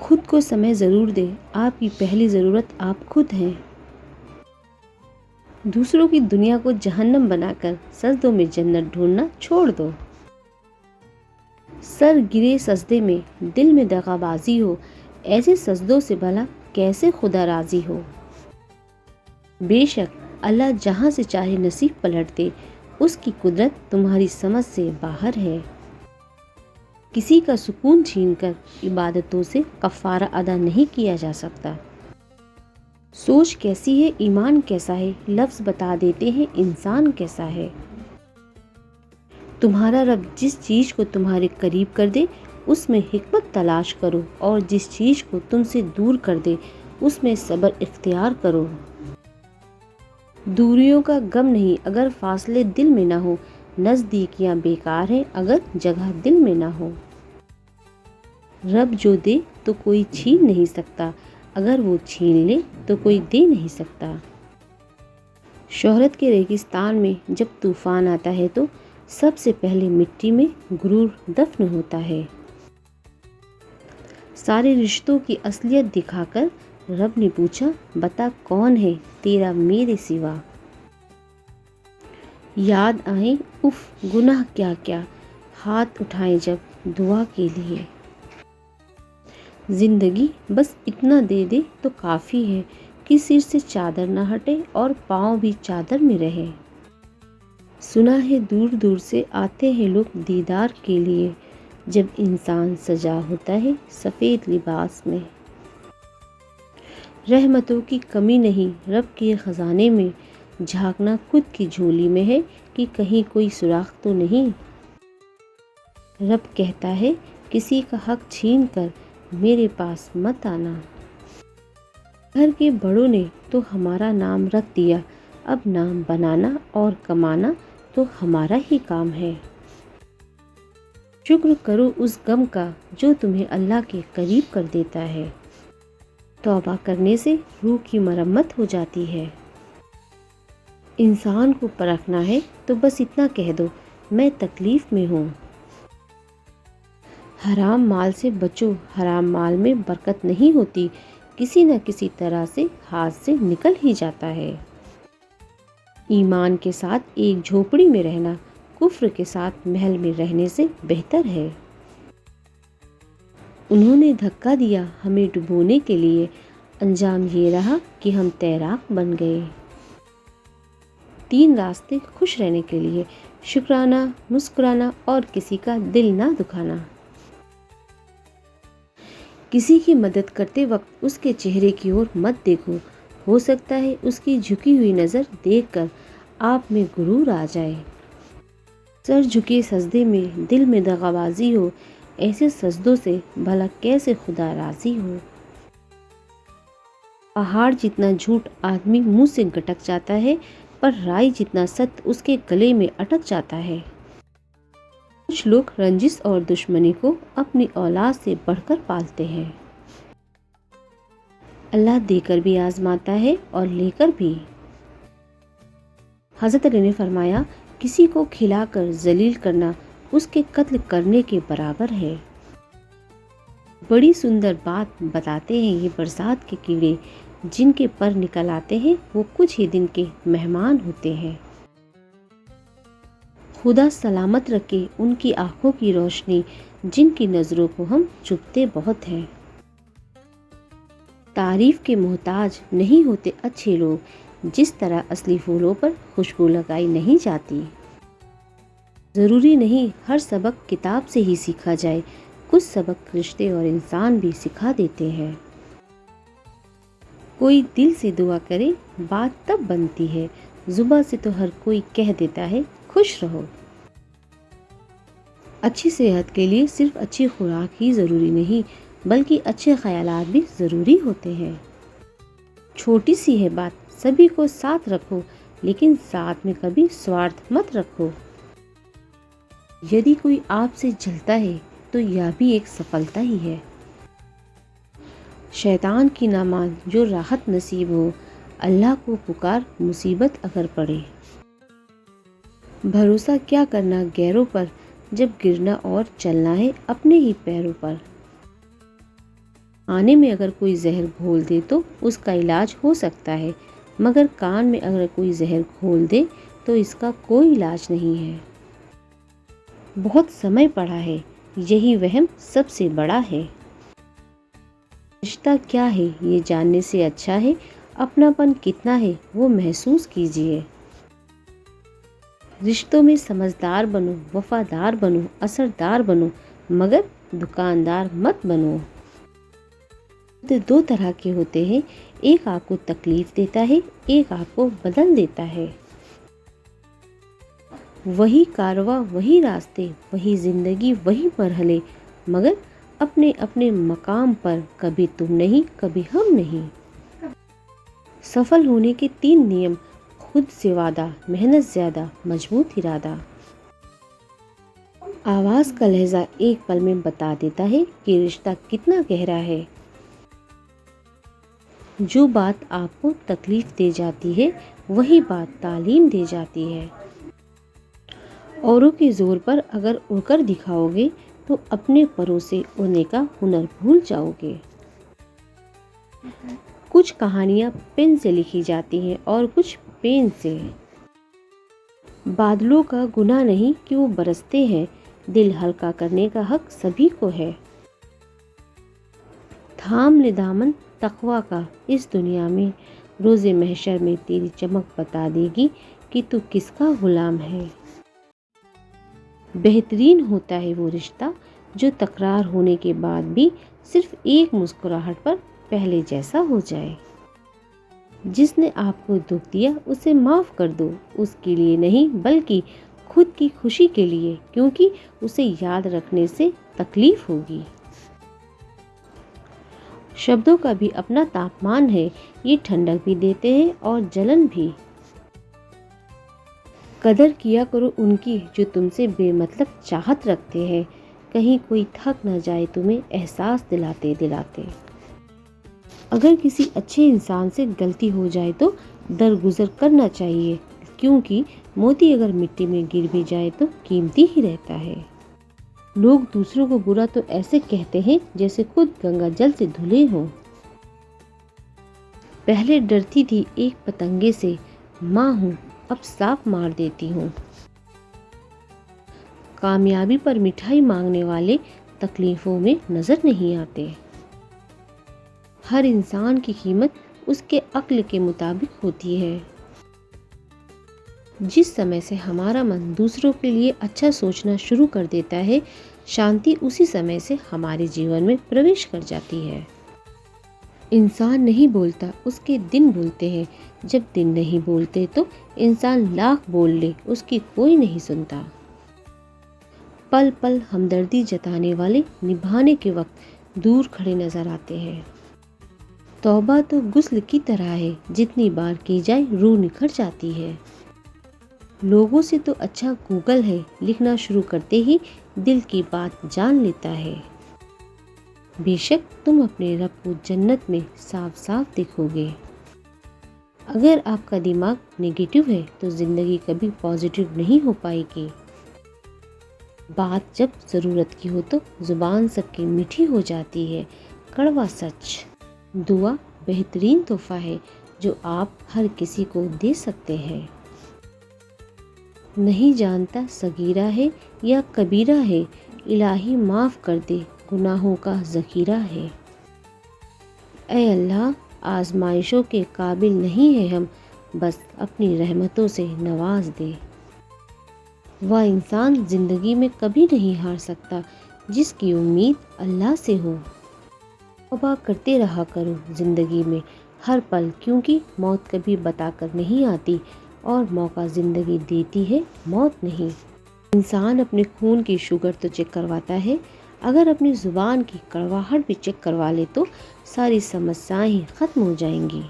خود کو سمے ضرور دیں، آپ کی پہلی ضرورت آپ خود ہیں۔ دوسروں کی دنیا کو جہنم بنا کر سجدوں میں جنت ڈھونڈنا چھوڑ دو۔ سر گرے سجدے میں دل میں دغا بازی ہو، ایسے سجدوں سے بھلا کیسے خدا راضی ہو۔ بے شک اللہ جہاں سے چاہے نصیب پلٹ دے، اس کی قدرت تمہاری سمجھ سے باہر ہے۔ کسی کا سکون چھین کر عبادتوں سے کفارہ ادا نہیں کیا جا سکتا۔ سوچ کیسی ہے ایمان کیسا ہے، لفظ بتا دیتے ہیں انسان کیسا ہے۔ تمہارا رب جس چیز کو تمہارے قریب کر دے اس میں حکمت تلاش کرو، اور جس چیز کو تم سے دور کر دے اس میں صبر اختیار کرو۔ دوریوں کا غم نہیں اگر فاصلے دل میں نہ ہو، نزدیکیاں بیکار ہیں اگر جگہ دل میں نہ ہو۔ رب جو دے تو کوئی چھین نہیں سکتا، اگر وہ چھین لے تو کوئی دے نہیں سکتا۔ شہرت کے ریگستان میں جب طوفان آتا ہے تو سب سے پہلے مٹی میں غرور دفن ہوتا ہے۔ سارے رشتوں کی اصلیت دکھا کر رب نے پوچھا، بتا کون ہے تیرا میرے سوا۔ یاد آئیں اف گناہ کیا کیا، ہاتھ اٹھائیں جب دعا کے لیے۔ زندگی بس اتنا دے دے تو کافی ہے کہ سر سے چادر نہ ہٹے اور پاؤں بھی چادر میں رہے۔ سنا ہے دور دور سے آتے ہیں لوگ دیدار کے لیے، جب انسان سجا ہوتا ہے سفید لباس میں۔ رحمتوں کی کمی نہیں رب کے خزانے میں، جھانکنا خود کی جھولی میں ہے کہ کہیں کوئی سوراخ تو نہیں۔ رب کہتا ہے کسی کا حق چھین کر میرے پاس مت آنا۔ گھر کے بڑوں نے تو ہمارا نام رکھ دیا، اب نام بنانا اور کمانا تو ہمارا ہی کام ہے۔ شکر کرو اس غم کا جو تمہیں اللہ کے قریب کر دیتا ہے۔ توبہ کرنے سے روح کی مرمت ہو جاتی ہے۔ انسان کو پرکھنا ہے تو بس اتنا کہہ دو، میں تکلیف میں ہوں۔ حرام مال سے بچو، حرام مال میں برکت نہیں ہوتی، کسی نہ کسی طرح سے ہاتھ سے نکل ہی جاتا ہے۔ ایمان کے ساتھ ایک جھوپڑی میں رہنا کفر کے ساتھ محل میں رہنے سے بہتر ہے۔ انہوں نے دھکا دیا ہمیں ڈبونے کے لیے، انجام یہ رہا کہ ہم تیراک بن گئے۔ تین راستے خوش رہنے کے لیے، شکرانہ، مسکرانا اور کسی کا دل نہ دکھانا۔ کسی کی مدد کرتے وقت اس کے چہرے کی اور مت دیکھو، ہو سکتا ہے اس کی جھکی ہوئی نظر دیکھ کر آپ میں غرور آ جائے۔ سر جھکے سجدے میں دل میں دغابازی ہو، ایسے سجدوں سے بھلا کیسے خدا راضی ہو۔ پہاڑ جتنا جھوٹ آدمی منہ سے گٹک جاتا ہے، پر رائی جتنا سچ اس کے گلے میں اٹک جاتا ہے۔ کچھ لوگ رنجش اور دشمنی کو اپنی اولاد سے بڑھ کر پالتے ہیں۔ اللہ دے کر بھی آزماتا ہے اور لے کر بھی۔ حضرت علی نے فرمایا، کسی کو کھلا کر ذلیل کرنا اس کے قتل کرنے کے برابر ہے۔ بڑی سندر بات بتاتے ہیں یہ برسات کے کیڑے، جن کے پر نکل آتے ہیں وہ کچھ ہی دن کے مہمان ہوتے ہیں۔ خدا سلامت رکھے ان کی آنکھوں کی روشنی جن کی نظروں کو ہم چبھتے بہت ہیں۔ تعریف کے محتاج نہیں ہوتے اچھے لوگ، جس طرح اصلی پھولوں پر خوشبو لگائی نہیں جاتی۔ ضروری نہیں ہر سبق کتاب سے ہی سیکھا جائے، کچھ سبق رشتے اور انسان بھی سکھا دیتے ہیں۔ کوئی دل سے دعا کرے بات تب بنتی ہے، زباں سے تو ہر کوئی کہہ دیتا ہے خوش رہو۔ اچھی صحت کے لیے صرف اچھی خوراک ہی ضروری نہیں، بلکہ اچھے خیالات بھی ضروری ہوتے ہیں۔ چھوٹی سی ہے بات، سبھی کو ساتھ رکھو، لیکن ساتھ میں کبھی سوارتھ مت رکھو۔ یدی کوئی آپ سے جلتا ہے تو یہ بھی ایک سفلتا ہی ہے۔ شیطان کی نہ مان جو راحت نصیب ہو، اللہ کو پکار مصیبت اگر پڑے۔ بھروسہ کیا کرنا غیروں پر جب گرنا اور چلنا ہے اپنے ہی پیروں پر۔ آنے میں اگر کوئی زہر گھول دے تو اس کا علاج ہو سکتا ہے، مگر کان میں اگر کوئی زہر گھول دے تو اس کا کوئی علاج نہیں ہے۔ بہت سمے پڑا ہے، یہی وہم سب سے بڑا ہے۔ رشتہ کیا ہے یہ جاننے سے اچھا ہے اپناپن کتنا ہے وہ محسوس کیجیے۔ رشتوں میں سمجھدار بنو، وفادار بنو، اثردار بنو، مگر دکاندار مت بنو۔ دو طرح کے ہوتے ہیں، ایک آپ کو تکلیف دیتا ہے، ایک آپ کو بدل دیتا ہے۔ وہی کارواں، وہی راستے، وہی زندگی، وہی مرحلے، مگر اپنے اپنے مقام پر، کبھی تم نہیں، کبھی ہم نہیں۔ سفل ہونے کے 3 نیم: خود سے وعدہ، محنت زیادہ، مضبوط ارادہ۔ آواز کا لہجہ ایک پل میں بتا دیتا ہے کہ رشتہ کتنا گہرا ہے۔ جو بات آپ کو تکلیف دے جاتی ہے وہی بات تعلیم دے جاتی ہے۔ اوروں کے زور پر اگر اڑ کر دکھاؤ گے تو اپنے پروں سے اڑنے کا ہنر بھول جاؤ گے۔ کچھ کہانیاں پین سے لکھی جاتی ہیں اور کچھ پین سے۔ بادلوں کا گناہ نہیں کہ وہ برستے ہیں، دل ہلکا کرنے کا حق سبھی کو ہے۔ تھام لے دامن تقویٰ کا، اس دنیا میں روز محشر میں تیری چمک بتا دے گی کہ تو کس کا غلام ہے۔ بہترین ہوتا ہے وہ رشتہ جو تکرار ہونے کے بعد بھی صرف ایک مسکراہٹ پر پہلے جیسا ہو جائے۔ جس نے آپ کو دکھ دیا اسے معاف کر دو، اس کے لیے نہیں بلکہ خود کی خوشی کے لیے، کیونکہ اسے یاد رکھنے سے تکلیف ہوگی۔ شبدوں کا بھی اپنا تاپمان ہے، یہ ٹھنڈک بھی دیتے ہیں اور جلن بھی۔ قدر کیا کرو ان کی جو تم سے بے مطلب چاہت رکھتے ہیں، کہیں کوئی تھک نہ جائے تمہیں احساس دلاتے دلاتے۔ اگر کسی اچھے انسان سے غلطی ہو جائے تو درگزر کرنا چاہیے، کیونکہ موتی اگر مٹی میں گر بھی جائے تو قیمتی ہی رہتا ہے۔ لوگ دوسروں کو برا تو ایسے کہتے ہیں جیسے خود گنگا جل سے دھلے ہوں۔ پہلے ڈرتی تھی ایک پتنگے سے، ماں ہوں اب صاف مار دیتی ہوں۔ کامیابی پر مٹھائی مانگنے والے تکلیفوں میں نظر نہیں آتے۔ ہر انسان کی قیمت اس کے عقل کے مطابق ہوتی ہے۔ جس سمے سے ہمارا من دوسروں کے لیے اچھا سوچنا شروع کر دیتا ہے، شانتی اسی سمے سے ہمارے جیون میں پرویش کر جاتی ہے۔ انسان نہیں بولتا، اس کے دن بولتے ہیں۔ جب دن نہیں بولتے تو انسان لاکھ بول لے، اس کی کوئی نہیں سنتا۔ پل پل ہمدردی جتانے والے نبھانے کے وقت دور کھڑے نظر آتے ہیں۔ توبہ تو غسل کی طرح ہے، جتنی بار کی جائے روح نکھر جاتی ہے۔ لوگوں سے تو اچھا گوگل ہے، لکھنا شروع کرتے ہی دل کی بات جان لیتا ہے۔ بے شک تم اپنے رب کو جنت میں صاف صاف دیکھو گے۔ اگر آپ کا دماغ نیگیٹو ہے تو زندگی کبھی پازیٹیو نہیں ہو پائے گی۔ بات جب ضرورت کی ہو تو زبان سب کی میٹھی ہو جاتی ہے، کڑوا سچ۔ دعا بہترین تحفہ ہے جو آپ ہر کسی کو دے سکتے ہیں۔ نہیں جانتا صغیرہ ہے یا کبیرہ ہے، الہی معاف کر دے گناہوں کا ذخیرہ ہے۔ اے اللہ آزمائشوں کے قابل نہیں ہے ہم، بس اپنی رحمتوں سے نواز دے۔ وہ انسان زندگی میں کبھی نہیں ہار سکتا جس کی امید اللہ سے ہو۔ توبہ کرتے رہا کرو زندگی میں ہر پل، کیونکہ موت کبھی بتا کر نہیں آتی اور موقع زندگی دیتی ہے، موت نہیں۔ انسان اپنے خون کی شوگر تو چیک کرواتا ہے، اگر اپنی زبان کی کڑواہٹ بھی چیک کروا لے تو ساری سمسیائیں ختم ہو جائیں گی۔